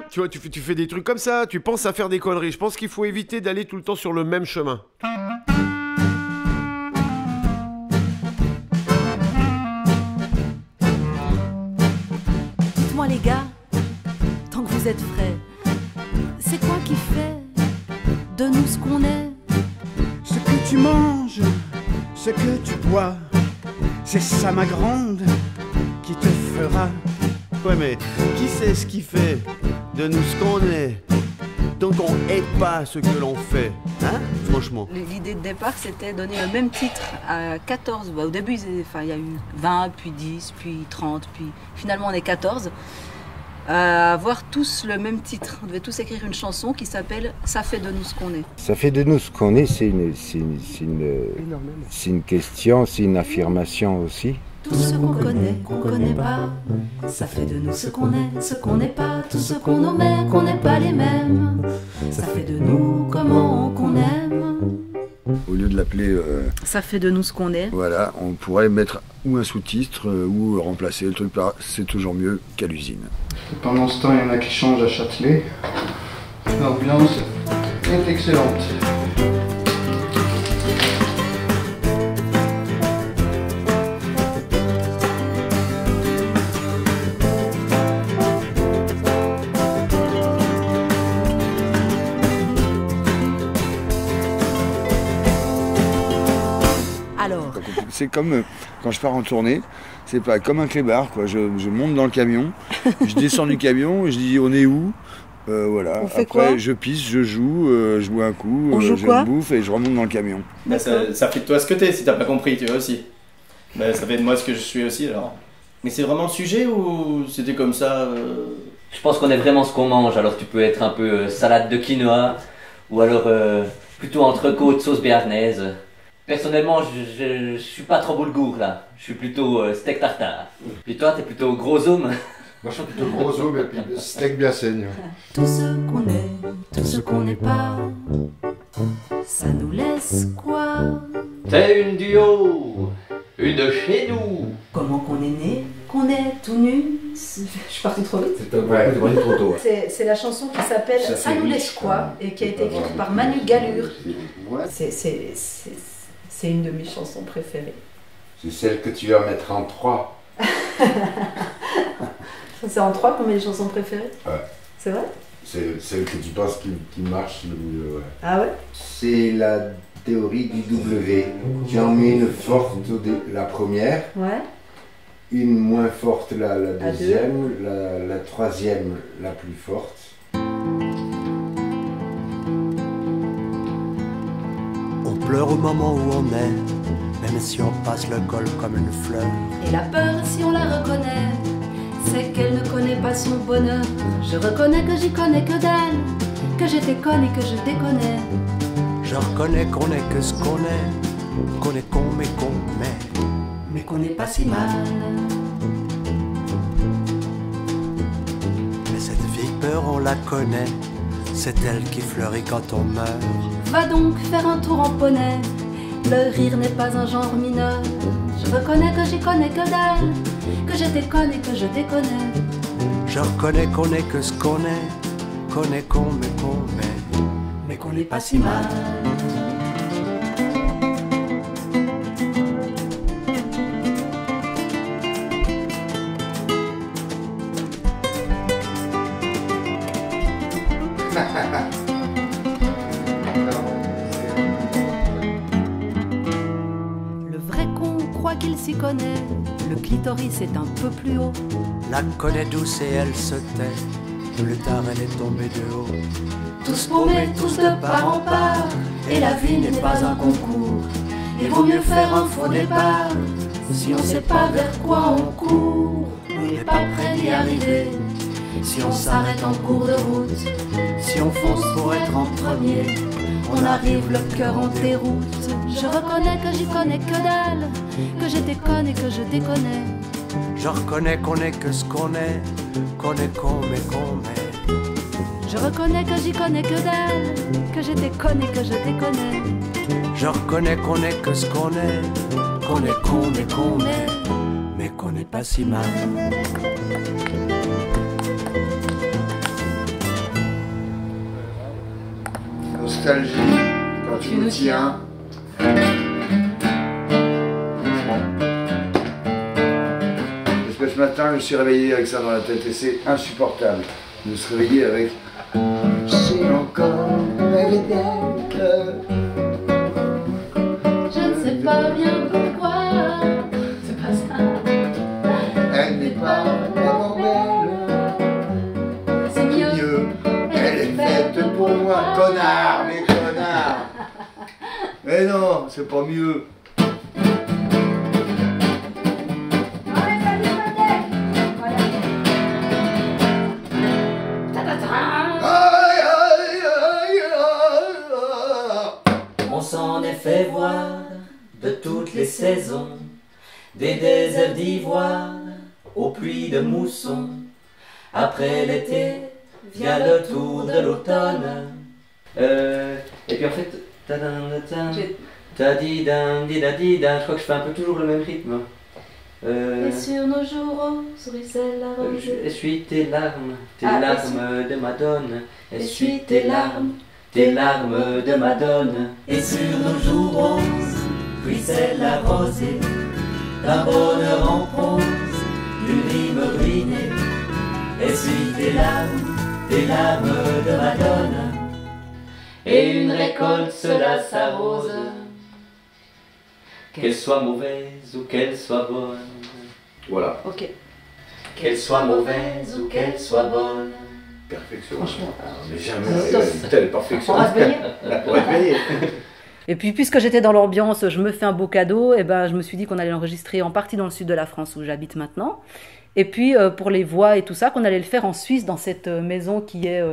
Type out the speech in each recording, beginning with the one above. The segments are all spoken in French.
Tu vois, tu fais des trucs comme ça, tu penses à faire des conneries. Je pense qu'il faut éviter d'aller tout le temps sur le même chemin. Dites-moi les gars, tant que vous êtes frais, c'est quoi qui fait de nous ce qu'on est? Ce que tu manges, ce que tu bois, c'est ça ma grande qui te fera. Ouais, mais qui sait ce qui fait de nous ce qu'on est? Donc on aide pas ce que l'on fait, hein? Franchement. L'idée de départ, c'était donner le même titre à 14. Au début, il y a eu 20, puis 10, puis 30, puis finalement on est 14. Avoir tous le même titre. On devait tous écrire une chanson qui s'appelle « Ça fait de nous ce qu'on est ». Ça fait de nous ce qu'on est, c'est une question, c'est une affirmation aussi. Tout ce qu'on connaît pas, ça fait de nous ce qu'on n'est pas, tout ce qu'on omet, qu'on n'est pas les mêmes, ça fait de nous comment qu'on aime. Au lieu de l'appeler... Ça fait de nous ce qu'on est. Voilà, on pourrait mettre ou un sous-titre ou remplacer le truc par « C'est toujours mieux qu'à l'usine ». Pendant ce temps, il y en a qui changent à Châtelet. L'ambiance est excellente. Alors, C'est comme quand je pars en tournée, c'est pas comme un clébard, quoi. Je monte dans le camion, je descends du camion, je dis on est où? Voilà. On fait Après quoi? je pisse, je joue un coup, On joue je quoi? bouffe et je remonte dans le camion. Bah, ça fait de toi ce que t'es, si t'as pas compris, tu vois aussi. Bah, ça fait de moi ce que je suis aussi, alors. Mais c'est vraiment le sujet ou c'était comme ça Je pense qu'on est vraiment ce qu'on mange, alors tu peux être un peu salade de quinoa, ou alors plutôt entrecôte sauce béarnaise. Personnellement, je suis pas trop boulgour là, je suis plutôt steak tartare. Puis toi, t'es plutôt gros homme. Moi je suis plutôt gros os et puis steak bien saigne. tout ce qu'on est, tout ce qu'on n'est pas, ça nous laisse quoi? T'es une duo, une de chez nous. Comment qu'on est né, qu'on est tout nu? Je suis partie trop vite. C'est un peu trop tôt. C'est la chanson qui s'appelle Ça Ça fait nous riche, laisse quoi? Et qui a été écrite par Manu Galure. C'est une de mes chansons préférées. C'est celle que tu vas mettre en 3. C'est en 3 qu'on met les chansons préférées? Ouais. C'est vrai? C'est celle que tu penses qui marche le mieux. Ouais. Ah ouais? C'est la théorie du W. Tu en mets une forte, la première, Ouais. une moins forte la À deuxième, la troisième la plus forte. On pleure au moment où on est, même si on passe le col comme une fleur. Et la peur, si on la reconnaît, c'est qu'elle ne connaît pas son bonheur. Je reconnais que j'y connais que dalle, que j'étais conne et que je déconnais. Je reconnais qu'on est que ce qu'on est con mais qu'on met. Mais qu'on n'est pas si mal. Mais cette vieille peur on la connaît, c'est elle qui fleurit quand on meurt. Va donc faire un tour en poney, le rire n'est pas un genre mineur. Je reconnais que j'y connais que dalle, que j'étais conne et que je déconnais. Je reconnais qu'on est que ce qu'on est con mais qu'on met. Mais qu'on n'est pas si mal. Le vrai con croit qu'il s'y connaît, le clitoris est un peu plus haut. La connaît douce et elle se tait, plus tard elle est tombée de haut. Tous paumés, tous de part en part, et la vie n'est pas un concours. Il vaut mieux faire un faux départ, si on sait pas vers quoi on court. On n'est pas prêt d'y arriver, si on s'arrête en cours de route. Si on fonce pour être en premier, on arrive le cœur en déroute. Je reconnais que j'y connais que dalle, que j'étais conne et que je déconnais. Je reconnais qu'on est que ce qu'on est con mais qu'on met. Je reconnais que j'y connais que dalle, que j'étais conne et que je déconnais. Je reconnais qu'on est que ce qu'on est con mais qu'on met. Mais qu'on n'est pas si mal. nostalgie quand tu nous tiens. Parce que ce matin, je me suis réveillé avec ça dans la tête et c'est insupportable de se réveiller avec. C'est encore elle est belle. Je ne sais pas bien pourquoi. C'est pas ça. Elle n'est pas vraiment belle. C'est Mieux, elle est faite pour moi. Connard, mais connard. Mais non, c'est pas mieux. On s'en est fait voir de toutes les saisons, des déserts d'ivoire aux pluies de mousson. Après l'été vient le tour de l'automne. Et puis en fait, je crois que je fais un peu toujours le même rythme. Et sur nos joues roses ruisselle la rosée. Essuie tes larmes de Madone. Essuie tes larmes de Madone. Et sur nos joues roses ruisselle la rosée. D'un bonheur en prose, d'une rime ruinée. Essuie tes larmes de Madone. Et une récolte cela s'arrose. Qu'elle soit mauvaise ou qu'elle soit bonne. Voilà. Ok. Qu'elle soit mauvaise ou qu'elle soit bonne. Perfection. Franchement. Mais jamais telle perfection. On va se baigner. On va se baigner. Et puis, puisque j'étais dans l'ambiance, je me fais un beau cadeau, et ben, je me suis dit qu'on allait l'enregistrer en partie dans le sud de la France où j'habite maintenant. Et puis, pour les voix et tout ça, qu'on allait le faire en Suisse, dans cette maison qui est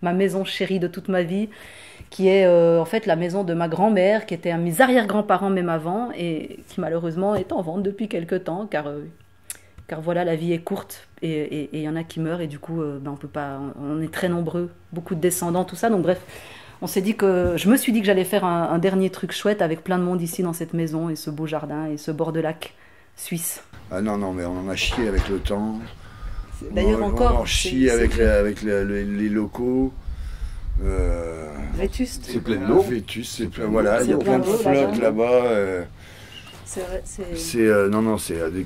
ma maison chérie de toute ma vie, qui est en fait la maison de ma grand-mère, qui était à mes arrière-grands-parents même avant, et qui malheureusement est en vente depuis quelques temps, car voilà, la vie est courte, et il y en a qui meurent, et du coup, ben, on peut pas, on est très nombreux, beaucoup de descendants, tout ça, donc bref. Je me suis dit que j'allais faire un dernier truc chouette avec plein de monde ici dans cette maison et ce beau jardin et ce bord de lac suisse. Ah non, mais on en a chié avec le temps. D'ailleurs encore. On en chie avec les locaux. Vétuste. C'est plein d'eau. Vétuste, c'est plein, voilà, il y a C'est plein de plein d'eau, flottes là-bas. C'est vrai, C'est des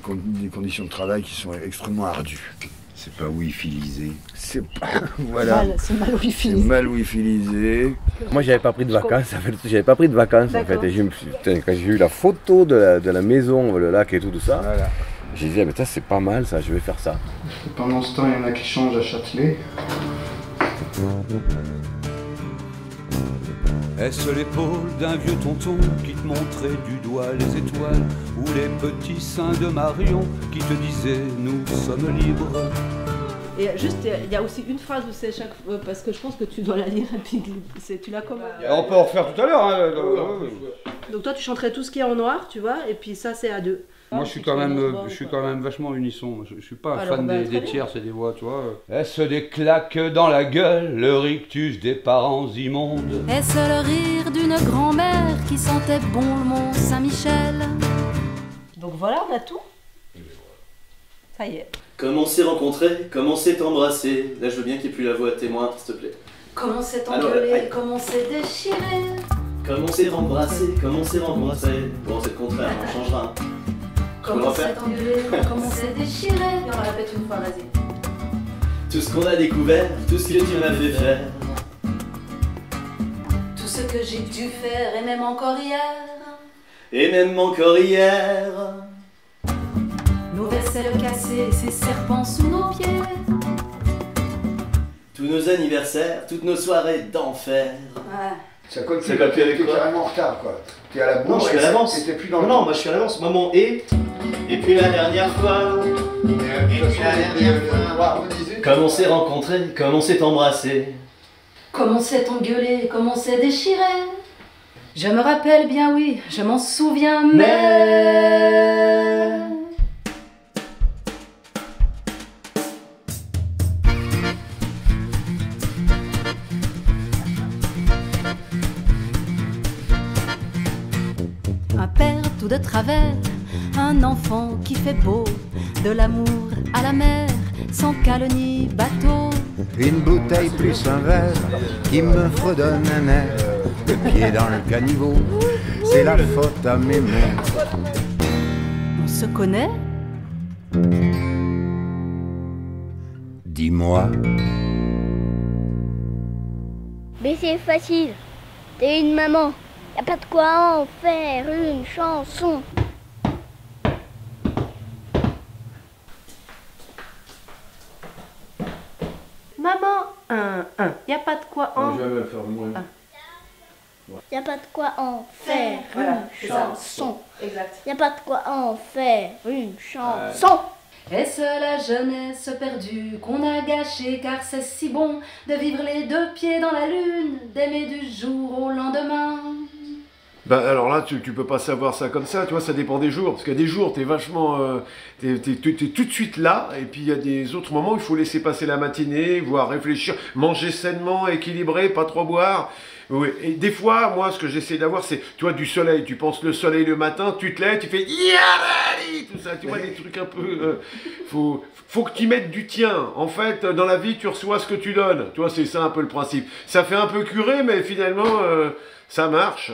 conditions de travail qui sont extrêmement ardues. C'est pas wifilisé. C'est pas voilà. C'est mal wifilisé. C'est mal wifilisé. Moi, j'avais pas pris de vacances. En fait, j'avais pas pris de vacances en fait. Et quand j'ai vu la photo de la maison, le lac et tout ça, Voilà. j'ai dit ah, mais ça c'est pas mal ça. Je vais faire ça. Et pendant ce temps, il y en a qui changent à Châtelet. Est-ce l'épaule d'un vieux tonton qui te montrait du doigt les étoiles, ou les petits seins de Marion qui te disaient nous sommes libres? Et juste, il y a aussi une phrase où c'est chaque parce que je pense que tu dois la lire et puis tu la commandes. On peut en refaire tout à l'heure. Hein. Donc toi, tu chanterais tout ce qui est en noir, tu vois, et puis ça, c'est à deux. Moi, je suis quand même vachement unisson. Je suis pas un fan des tierces et des voix, tu vois. Est-ce des claques dans la gueule, le rictus des parents immondes? Est-ce le rire d'une grand-mère qui sentait bon le Mont Saint-Michel? Donc voilà, on a tout. Ça y est. Comme on s'est rencontrés, comme on s'est embrassés. Là, je veux bien qu'il n'y ait plus la voix témoin, s'il te plaît. Comme on s'est engueulé, comme on s'est déchiré. Comme on s'est embrassés, comme on s'est rencontrés. Bon, c'est le contraire, on changera. Comme on s'est engueulé, comme on s'est déchiré. Et on la répète une fois, vas-y. Tout ce qu'on a découvert, tout ce que tu m'as fait faire. Tout ce que j'ai dû faire, et même encore hier. Et même encore hier. Nos vaisselles cassées, ces serpents sous nos pieds. Tous nos anniversaires, toutes nos soirées d'enfer. Ouais. Ça colle plus, Ça colle plus avec t'es quoi? carrément en retard quoi. T'es à la bourre. Non, je suis à l'avance. T'es plus dans le Non, moi je suis à l'avance. Moi mon et puis la dernière fois. Et puis la dernière fois. Comme on s'est rencontrés, comme on s'est embrassés. Comme on s'est engueulé, comme on s'est déchiré. Je me rappelle bien, oui, je m'en souviens, mais... Un père tout de travers, un enfant qui fait beau, de l'amour à la mer, sans cale ni bateau. Une bouteille plus un verre qui me fredonne un air. Le pied dans le caniveau, c'est la faute à mes mains. On se connaît? Dis-moi. Mais c'est facile, t'es une maman, y a pas de quoi en faire une chanson. Maman, y a pas de quoi en... Je vais le faire moi. Y a pas de quoi en faire une chanson. Exact. Y a pas de quoi en faire une chanson. Est-ce la jeunesse perdue qu'on a gâchée car c'est si bon de vivre les deux pieds dans la lune, d'aimer du jour au lendemain? Ben alors là, tu peux pas savoir ça comme ça, tu vois, ça dépend des jours. Parce qu'il y a des jours, t'es vachement... t'es tout de suite là, et puis il y a des autres moments où il faut laisser passer la matinée, voire réfléchir, manger sainement, équilibré, pas trop boire. Oui. Et des fois, moi, ce que j'essaie d'avoir, c'est, tu vois, du soleil. Tu penses le soleil le matin, tu te lèves, tu fais... tout ça, tu vois, des trucs un peu... faut que tu mettes du tien. En fait, dans la vie, tu reçois ce que tu donnes. Tu vois, c'est ça un peu le principe. Ça fait un peu curé, mais finalement, ça marche.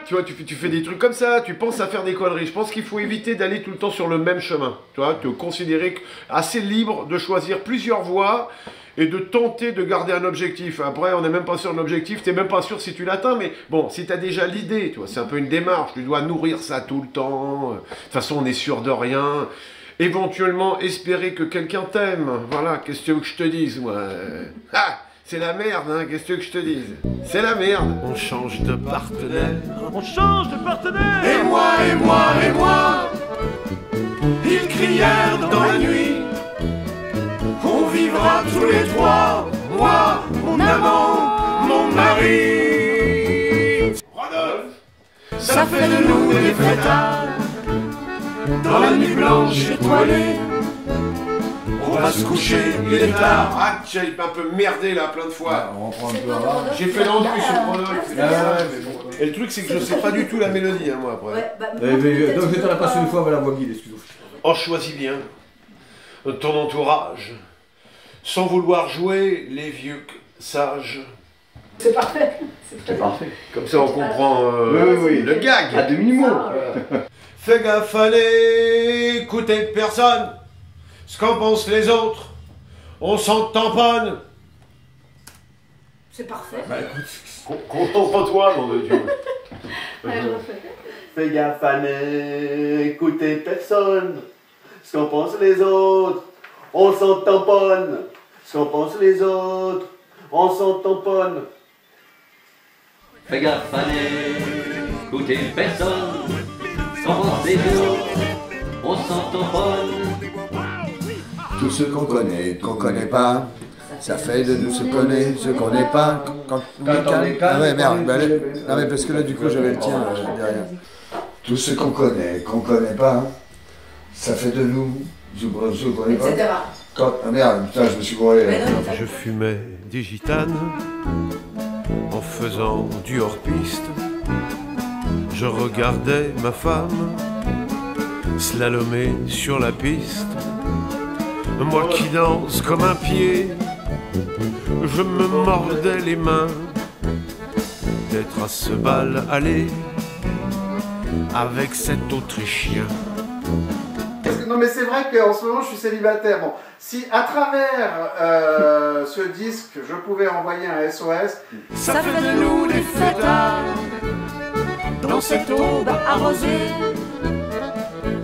Tu vois, tu fais des trucs comme ça, tu penses à faire des conneries. Je pense qu'il faut éviter d'aller tout le temps sur le même chemin. Tu vois, te considérer assez libre de choisir plusieurs voies et de tenter de garder un objectif. Après, on n'est même pas sûr de l'objectif, tu n'es même pas sûr si tu l'atteins, mais bon, si tu as déjà l'idée, tu vois, c'est un peu une démarche, tu dois nourrir ça tout le temps. De toute façon, on n'est sûr de rien. Éventuellement, espérer que quelqu'un t'aime. Voilà, qu'est-ce que tu veux que je te dise, moi? C'est la merde, hein, qu'est-ce que tu veux que je te dise? C'est la merde. On change de partenaire. On change de partenaire. Et moi, ils crièrent dans la nuit. On vivra tous les trois, moi, mon amant, mon mari. Rodolphe, ça fait de nous des fêtards. Dans la nuit blanche étoilée, on va se coucher, il est tard. Ah, j'ai un peu merdé là, plein de fois. On reprend un peu avant. J'ai fait l'entrée sur Rodolphe. Et le truc, c'est que je sais pas du tout la mélodie, hein, moi, après. Donc je te la passe une fois avec la voix guide, excuse-moi. Oh, choisis bien ton entourage, sans vouloir jouer les vieux sages. C'est parfait. C'est parfait. Comme ça, on comprend le gag. À demi-mot. Fais gaffe à n'écouter personne. Ce qu'en pensent les autres, on s'en tamponne. C'est parfait. Bah écoute, concentre-toi, nom de Dieu. Allez, je refais. Fais gaffe à n'écouter personne. Ce qu'en pensent les autres, on s'en tamponne. Ce qu'en pensent les autres, on s'en tamponne. Fais gaffe à n'écouter personne. Ce qu'en pensent les autres, on s'en tamponne. Tout ce qu'on connaît pas, ça fait de nous ce qu'on n'est pas. Quand on est calme. Ah ouais, merde. Non mais parce que là du coup j'avais le tien derrière. Tout ce qu'on connaît pas, ça fait de nous ce qu'on connaît pas. Ah merde, putain, je me suis gouré. Je fumais des gitanes en faisant du hors-piste. Je regardais ma femme slalomer sur la piste. Moi qui danse comme un pied, je me mordais les mains d'être à ce bal aller avec cet Autrichien. Non mais c'est vrai qu'en ce moment je suis célibataire. Bon, si à travers ce disque je pouvais envoyer un SOS. Ça fait de nous des fêtards. Dans cette aube arrosée,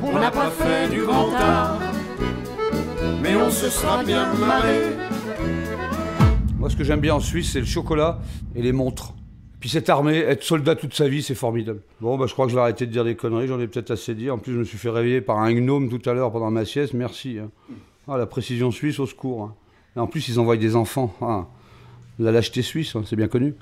on n'a pas fait du grand art, mais on se sera bien marré. Moi, ce que j'aime bien en Suisse, c'est le chocolat et les montres. Puis cette armée, être soldat toute sa vie, c'est formidable. Bon, bah, je crois que je vais arrêter de dire des conneries, j'en ai peut-être assez dit. En plus, je me suis fait réveiller par un gnome tout à l'heure pendant ma sieste, merci. Hein. Ah, la précision suisse, au secours. Hein. Et en plus, ils envoient des enfants. Ah, la lâcheté suisse, hein, c'est bien connu.